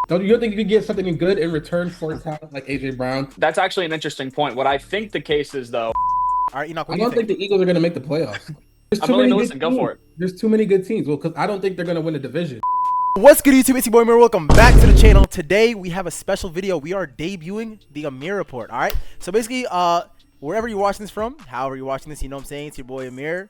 Don't you think you could get something good in return for talent like AJ Brown? That's actually an interesting point. What I think the case is, though, All right, Enoch, what I do you don't think think? the Eagles are going to make the playoffs. There's I'm too willing many to good listen. Go teams. for it. There's too many good teams. Well, because I don't think they're going to win the division. What's good, YouTube? It's your boy Amir. Welcome back to the channel. Today we have a special video. We are debuting the Amir Report. All right. So basically, wherever you're watching this from, however you're watching this, you know what I'm saying. It's your boy Amir.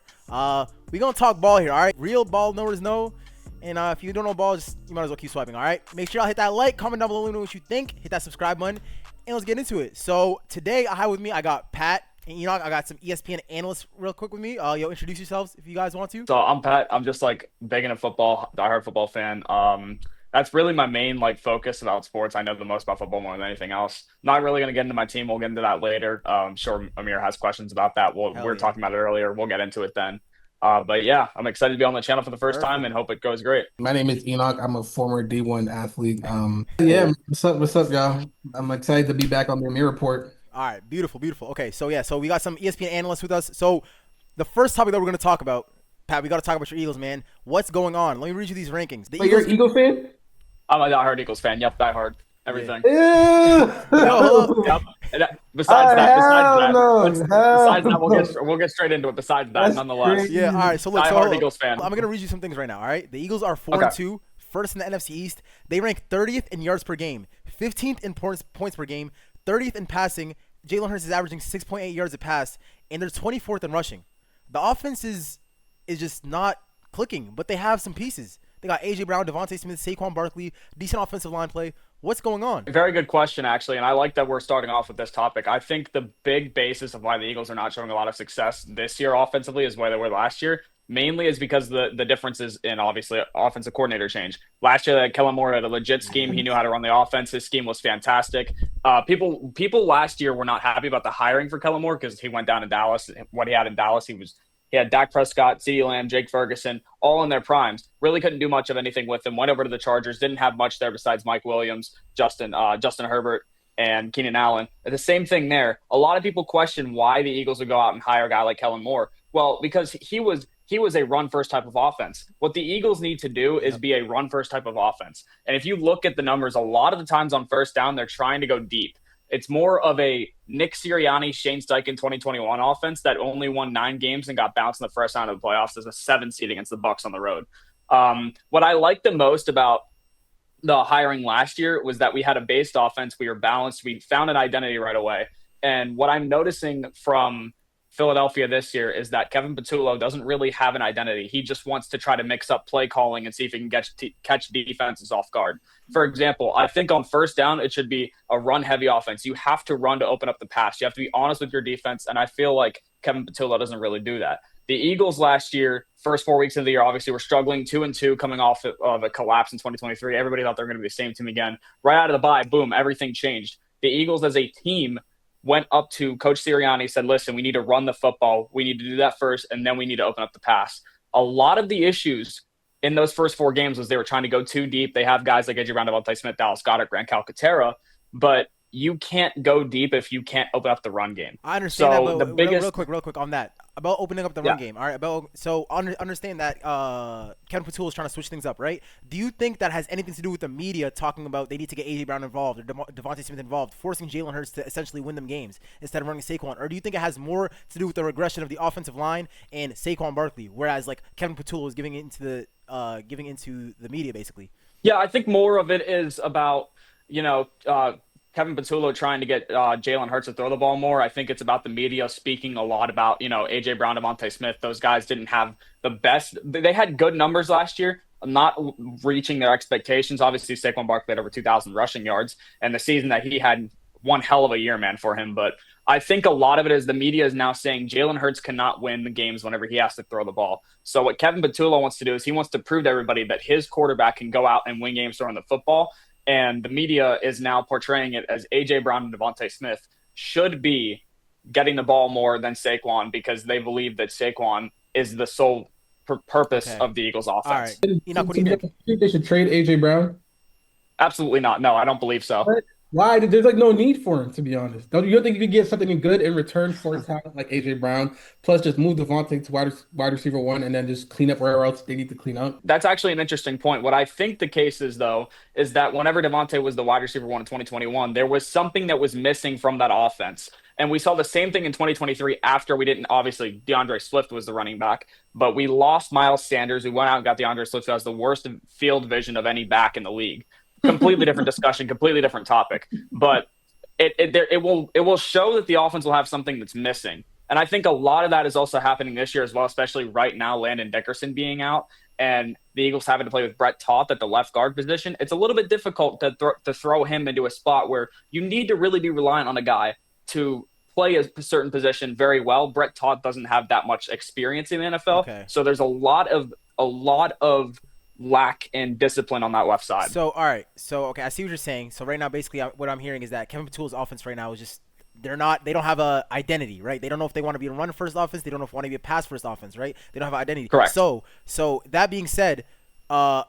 We gonna talk ball here. All right. Real ball knowers know. And if you don't know ball, you might as well keep swiping. All right. Make sure y'all hit that like, comment down below, let me know what you think. Hit that subscribe button, and let's get into it. So today I have with me, I got Pat and Enoch. I got some ESPN analysts real quick with me. Yo, introduce yourselves if you guys want to. So I'm Pat. I'm just like big into football, diehard football fan. That's really my main focus about sports. I know the most about football more than anything else. Not really gonna get into my team. We'll get into that later. I'm sure Amir has questions about that. We Hell were yeah. talking about it earlier. We'll get into it then. But yeah, I'm excited to be on the channel for the first time and hope it goes great. My name is Enoch. I'm a former D1 athlete. Yeah, what's up, y'all? I'm excited to be back on the Amir Report. All right, beautiful, beautiful. Okay, so yeah, so we got some ESPN analysts with us. So the first topic that we're going to talk about, Pat, we got to talk about your Eagles, man. What's going on? Let me read you these rankings. The Wait, you're Eagles. an Eagle fan? I'm a diehard Eagles fan. Yep, diehard. Everything. Yeah. Yep. And No. besides that, Hell no. we'll get straight into it. Besides that, That's nonetheless, Yeah, all crazy. right. So look, diehard Eagles fan. I'm going to read you some things right now. All right, the Eagles are 4 Okay. and 2, first in the NFC East. They rank 30th in yards per game, 15th in points per game, 30th in passing. Jalen Hurts is averaging 6.8 yards a pass, and they're 24th in rushing. The offense is just not clicking, but they have some pieces. They got AJ Brown, Devontae Smith, Saquon Barkley, decent offensive line play. What's going on? Very good question, actually, and I like that we're starting off with this topic. I think the big basis of why the Eagles are not showing a lot of success this year offensively is why they were last year. Mainly is because the differences in obviously offensive coordinator change. Last year, Kellen Moore had a legit scheme. He knew how to run the offense. His scheme was fantastic. People last year were not happy about the hiring for Kellen Moore because he went down to Dallas. What he had in Dallas, he had Dak Prescott, CeeDee Lamb, Jake Ferguson, all in their primes. Really couldn't do much of anything with them. Went over to the Chargers. Didn't have much there besides Mike Williams, Justin Herbert, and Keenan Allen. The same thing there. A lot of people question why the Eagles would go out and hire a guy like Kellen Moore. Well, because he was a run first type of offense. What the Eagles need to do is be a run first type of offense. And if you look at the numbers, a lot of the times on first down, they're trying to go deep. It's more of a Nick Sirianni, Shane Steichen 2021 offense that only won 9 games and got bounced in the first round of the playoffs as a 7 seed against the Bucs on the road. What I like the most about the hiring last year was that we had a based offense. We were balanced. We found an identity right away. And what I'm noticing from Philadelphia this year is that Kevin Patullo doesn't really have an identity. He just wants to try to mix up play calling and see if he can catch defenses off guard. For example, I think on first down, it should be a run-heavy offense. You have to run to open up the pass. You have to be honest with your defense, and I feel like Kevin Patullo doesn't really do that. The Eagles last year, first 4 weeks of the year, obviously were struggling 2-2 coming off of a collapse in 2023. Everybody thought they were going to be the same team again. Right out of the bye, boom, everything changed. The Eagles as a team went up to Coach Sirianni, said, listen, we need to run the football. We need to do that first, and then we need to open up the pass. A lot of the issues in those first 4 games was they were trying to go too deep. They have guys like AJ Brown, Devontae Smith, Dallas Goedert, Grant Calcaterra, but you can't go deep if you can't open up the run game. I understand So that, but the biggest, real quick on that about opening up the run game. All right, understand that Kevin Patullo is trying to switch things up, right? Do you think that has anything to do with the media talking about they need to get AJ Brown involved or Devontae Smith involved, forcing Jalen Hurts to essentially win them games instead of running Saquon? Or do you think it has more to do with the regression of the offensive line and Saquon Barkley, whereas like Kevin Patullo is giving into the media basically? Yeah, I think more of it is about Kevin Patullo trying to get Jalen Hurts to throw the ball more. I think it's about the media speaking a lot about, AJ Brown, Devontae Smith. Those guys didn't have the best. They had good numbers last year, not reaching their expectations. Obviously, Saquon Barkley had over 2,000 rushing yards, and the season that he had, one hell of a year, man, for him. But I think a lot of it is the media is now saying Jalen Hurts cannot win the games whenever he has to throw the ball. So what Kevin Patullo wants to do is he wants to prove to everybody that his quarterback can go out and win games throwing the football. And the media is now portraying it as AJ Brown and Devontae Smith should be getting the ball more than Saquon because they believe that Saquon is the sole purpose of the Eagles' offense. All right, Enoch, what do you think? You think they should trade AJ Brown? Absolutely not. No, I don't believe so. Why? There's like no need for him, to be honest. Don't you think you could get something good in return for a talent like AJ Brown, plus just move Devontae to wide receiver one and then just clean up wherever else they need to clean up? That's actually an interesting point. What I think the case is, though, is that whenever Devontae was the wide receiver one in 2021, there was something that was missing from that offense. And we saw the same thing in 2023 after we didn't, obviously, DeAndre Swift was the running back, but we lost Miles Sanders. We went out and got DeAndre Swift, who has the worst field vision of any back in the league. Completely different discussion, completely different topic. But it will show that the offense will have something that's missing. And I think a lot of that is also happening this year as well, especially right now, Landon Dickerson being out and the Eagles having to play with Brett Toth at the left guard position. It's a little bit difficult to throw him into a spot where you need to really be reliant on a guy to play a certain position very well. Brett Toth doesn't have that much experience in the NFL, Okay. so there's a lot of lack in discipline on that left side. So all right. So okay, I see what you're saying. So right now, basically, what I'm hearing is that Kevin Patul's offense right now is just they don't have a identity, right? They don't know if they want to be a run first offense. They don't know if they want to be a pass first offense, right? They don't have an identity. Correct. So that being said, I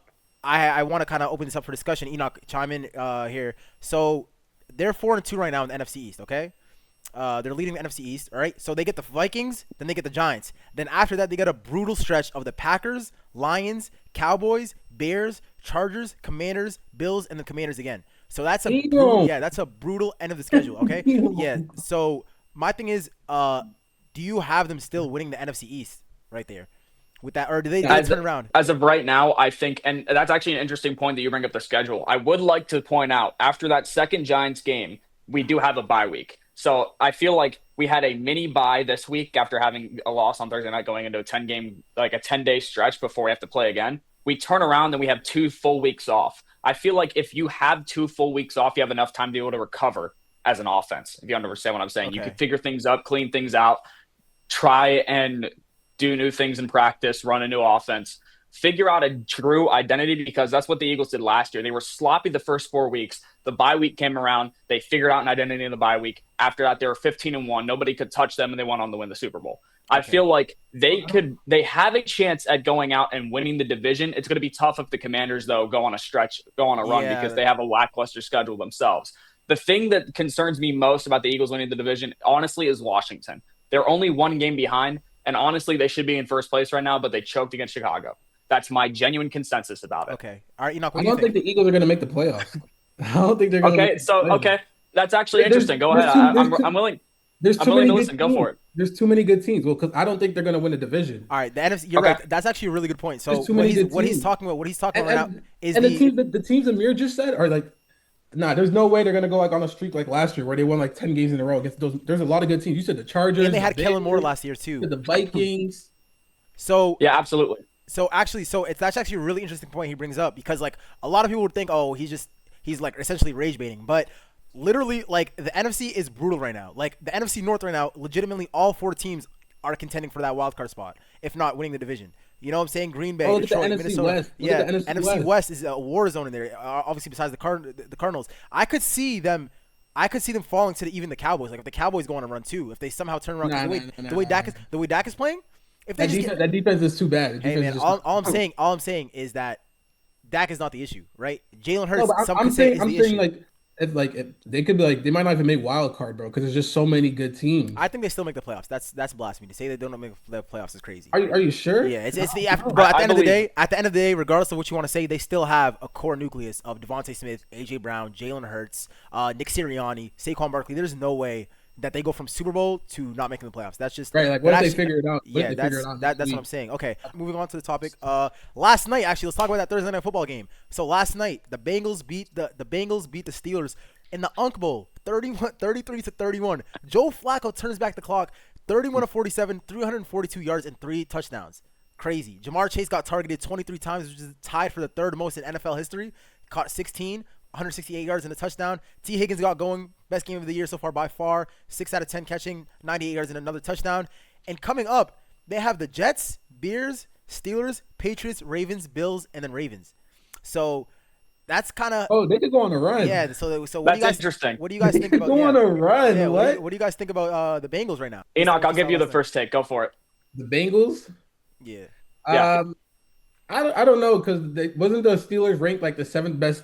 want to kind of open this up for discussion. Enoch, chime in here. So they're 4-2 right now in the NFC East. Okay. They're leading the NFC East, all right? So they get the Vikings, then they get the Giants. Then after that, they get a brutal stretch of the Packers, Lions, Cowboys, Bears, Chargers, Commanders, Bills, and the Commanders again. So that's a that's a brutal end of the schedule, okay? Yeah. So my thing is, do you have them still winning the NFC East right there with that, or do they turn around? As of right now, I think, and that's actually an interesting point that you bring up the schedule. I would like to point out after that second Giants game, we do have a bye week. So I feel like we had a mini bye this week after having a loss on Thursday night going into a 10-day stretch before we have to play again. We turn around and we have 2 full weeks off. I feel like if you have 2 full weeks off, you have enough time to be able to recover as an offense. If you understand what I'm saying, you can figure things up, clean things out, try and do new things in practice, run a new offense, figure out a true identity, because that's what the Eagles did last year. They were sloppy the first 4 weeks. The bye week came around. They figured out an identity in the bye week. After that, they were 15-1. Nobody could touch them, and they went on to win the Super Bowl. I feel like they have a chance at going out and winning the division. It's going to be tough if the Commanders, though, go on a run because they have a lackluster schedule themselves. The thing that concerns me most about the Eagles winning the division, honestly, is Washington. They're only 1 game behind, and honestly, they should be in first place right now, but they choked against Chicago. That's my genuine consensus about it. Okay. All right, Enoch, I don't think the Eagles are going to make the playoffs. I don't think they're going to. Okay. That's actually interesting. Go ahead. I'm willing. I'm willing to listen. Go for it. There's too many good teams. Well, because I don't think they're going to win the division. All right, the NFC. You're right. That's actually a really good point. So what he's talking about right now is the teams Amir just said are like, nah. There's no way they're going to go like on a streak like last year where they won like 10 games in a row against those. There's a lot of good teams. You said the Chargers, and they had Kellen Moore last year too. The Vikings. So yeah, absolutely. So that's actually a really interesting point he brings up, because like a lot of people would think, oh, he's like essentially rage baiting, but literally, like, the NFC is brutal right now. Like, the NFC North right now, legitimately all 4 teams are contending for that wild card spot, if not winning the division. You know what I'm saying? Green Bay, Detroit, Minnesota. West. Yeah, the NFC West is a war zone in there. Obviously, besides the Cardinals, I could see them falling to even the Cowboys. Like, if the Cowboys go on a run too, if they somehow turn around, the way Dak is playing, if they that defense is too bad. Hey man, all I'm saying is that Dak is not the issue, right? Jalen Hurts. I'm saying like. It's like they could be like they might not even make wild card, bro, because there's just so many good teams. I think they still make the playoffs. That's blasphemy. To say they don't make the playoffs is crazy. Are you sure? Yeah, it's the after. But at the end of the day, regardless of what you want to say, they still have a core nucleus of Devontae Smith, AJ Brown, Jalen Hurts, Nick Sirianni, Saquon Barkley. There's no way that they go from Super Bowl to not making the playoffs. That's just right. Like, what if they figure it out? Yeah, that's what I'm saying. Okay, moving on to the topic. Last night, actually, let's talk about that Thursday night football game. So last night, the Bengals beat the Steelers in the Unk Bowl, 33-31. Joe Flacco turns back the clock, 31 of 47, 342 yards and 3 touchdowns. Crazy. Jamar Chase got targeted 23 times, which is tied for the 3rd most in NFL history. Caught 16, 168 yards and a touchdown. T. Higgins got going, best game of the year so far by far. 6 out of 10 catching, 98 yards and another touchdown. And coming up, they have the Jets, Bears, Steelers, Patriots, Ravens, Bills, and then Ravens. So that's kind of they could go on a run. Yeah. So what that's do you guys interesting. What do you guys think about go on a run? Yeah, what? What do you guys think about the Bengals right now? Enoch, I'll give you the first take. Go for it. The Bengals. Yeah. I don't know, because wasn't the Steelers ranked like the 7th best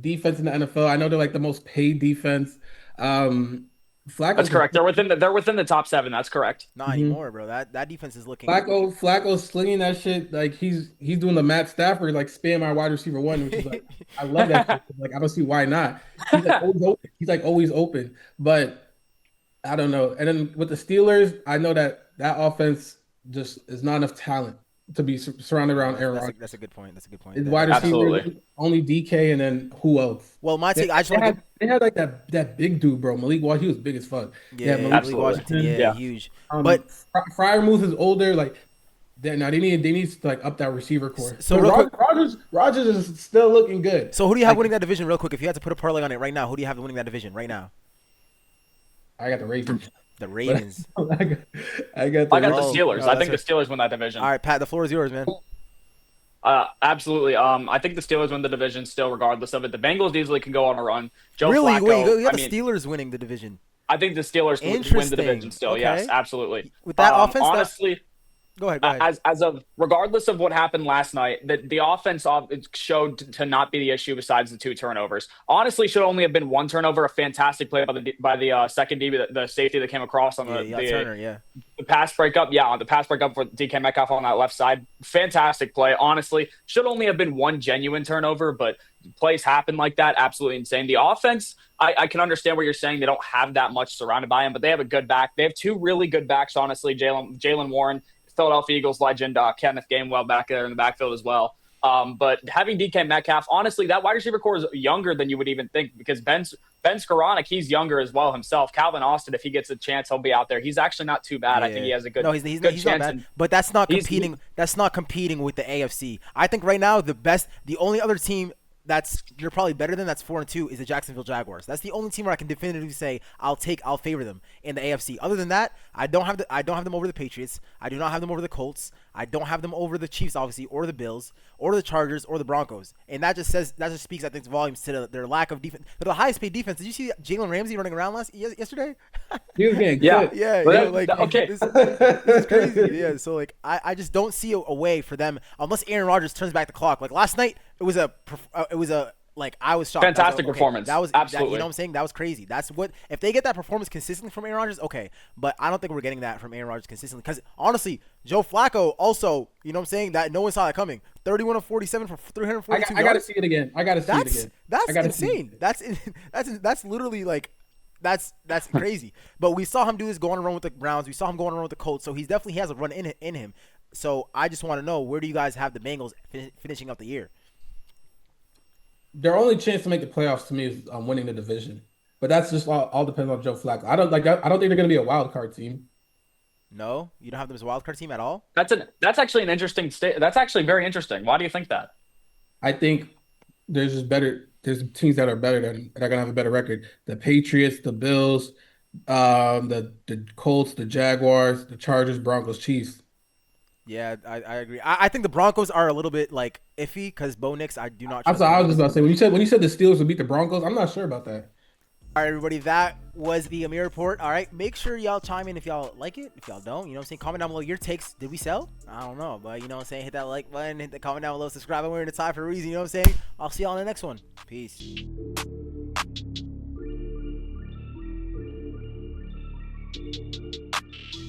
defense in the NFL. I know they're like the most paid defense. That's Flacco's correct. They're within the top 7. That's correct. Not Mhm. anymore, bro. That defense is looking. Flacco's slinging that shit like he's doing the Matt Stafford like spam my wide receiver one, which is like I love that shit. Like I don't see why not. He's like always open. He's like always open, but I don't know. And then with the Steelers, I know that offense just is not enough talent to be surrounded around Aaron Rodgers. That's a good point. That's a good point. His wide Absolutely. receivers only DK, and then who else? Well, my take, I just They want to had, they had like that big dude, bro. Malik Washington, he was big as fuck. yeah, Malik Malik Absolutely. Washington, yeah, Yeah. huge. Um, But Fryermuth is older. Like now they need to like up that receiver core. So But real quick- Rogers is still looking good. so who do you have Like, winning that division, real quick? If you had to put a parlay on it right now, who do you have winning that division right now? I got the Ravens. The Ravens. I got the I got the Oh, Steelers. oh, I that's think the Steelers win that division. All right, Pat, the floor is yours, man. Absolutely. I think the Steelers win the division still, regardless of it. The Bengals easily can go on a run. Joe Really? Flacco. Wait, you got I the mean, Steelers winning the division. I think the Steelers win the Interesting. division still. Okay. Yes, absolutely. With that offense, honestly, go ahead. Go ahead. as of regardless of what happened last night, the offense showed to not be the issue besides the 2 turnovers. Honestly, should only have been 1 turnover. A fantastic play by the second DB, the safety that came across on Yeah, Turner, yeah. the pass breakup. Yeah, on the pass breakup for DK Metcalf on that left side. Fantastic play. Honestly, should only have been 1 genuine turnover, but plays happen like that. Absolutely insane. The offense, I can understand what you're saying. They don't have that much surrounded by him, but they have a good back. They have 2 really good backs, honestly. Jalen Warren, Philadelphia Eagles legend, Kenneth Gainwell back there in the backfield as well. But having DK Metcalf, honestly, that wide receiver core is younger than you would even think, because Ben Skoranek, he's younger as well himself. Calvin Austin, if he gets a chance, he'll be out there. He's actually not too bad. I think he has a good, no, he's good not chance. bad. And But that's not he's- competing. That's not competing with the AFC. I think right now the only other team that's you're probably better than that's 4-2 is the Jacksonville Jaguars. That's the only team where I can definitively say I'll favor them in the AFC. Other than that, I don't have them over the Patriots. I do not have them over the Colts. I don't have them over the Chiefs, obviously, or the Bills, or the Chargers, or the Broncos. And that just speaks, I think, volumes to their lack of defense. They're the highest paid defense. Did you see Jalen Ramsey running around yesterday? He was getting Yeah. cooked. Yeah, But yeah, that- like okay. this is crazy. Yeah, so like I just don't see a way for them unless Aaron Rodgers turns back the clock. Like last night, it was a like I was shocked. Fantastic Okay, performance. That was Absolutely. you know what I'm saying? That was crazy. That's what if they get that performance consistently from Aaron Rodgers, okay. But I don't think we're getting that from Aaron Rodgers consistently. Because honestly, Joe Flacco also, you know what I'm saying? That no one saw that coming. 31 of 47 for 342 I gotta yards. see it again. I gotta see it again. That's I gotta see insane. That's literally like that's crazy. But we saw him do this going around with the Browns. We saw him going around with the Colts. So he has a run in him. So I just want to know, where do you guys have the Bengals finishing up the year? Their only chance to make the playoffs to me is winning the division. But that's just all depends on Joe Flacco. I don't think they're gonna be a wild card team. No, you don't have them as a wild card team at all. That's actually an interesting state. That's actually very interesting. Why do you think that? I think there's teams that are better that are gonna have a better record. The Patriots, the Bills, the Colts, the Jaguars, the Chargers, Broncos, Chiefs. Yeah, I agree. I think the Broncos are a little bit like iffy because Bo Nix, I do not I'm trust sorry, I him. was just about to say when you said the Steelers would beat the Broncos, I'm not sure about that. All right, everybody, that was the Amir Report. All right, make sure y'all chime in if y'all like it. If y'all don't, you know what I'm saying? Comment down below your takes. Did we sell? I don't know, but you know what I'm saying? Hit that like button, hit the comment down below, subscribe. We're in the tie for a reason, you know what I'm saying? I'll see y'all on the next one. Peace.